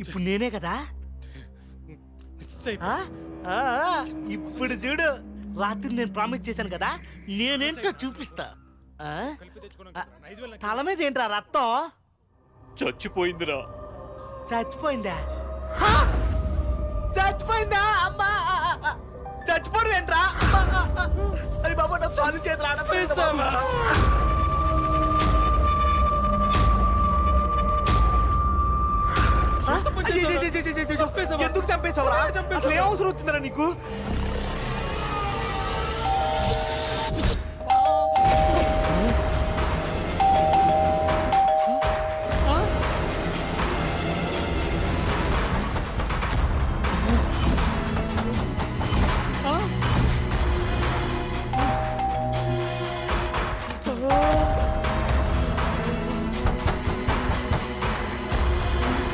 ఇప్పుడు నేనే కదా. ఆ? ఆ, ఇప్పుడు చూడు, రాత్రి నేను ప్రామిస్ చేశాను కదా, నేనేంటో చూపిస్తా. ఆ? తల మీద ఏంట్రా రక్తం? చచ్చిపోయిందిరా. చచ్చిపోయిందా? ఆ! చచ్చిపోయిందా? అమ్మా చచ్చిపోవడం ఏంట్రా? అరే బాబా, నా చాలు చేతులు ఆడలేదు. ఎందుకు చంపేశావురా? అసలు ఏం అవసరం వచ్చిందిరా నీకు?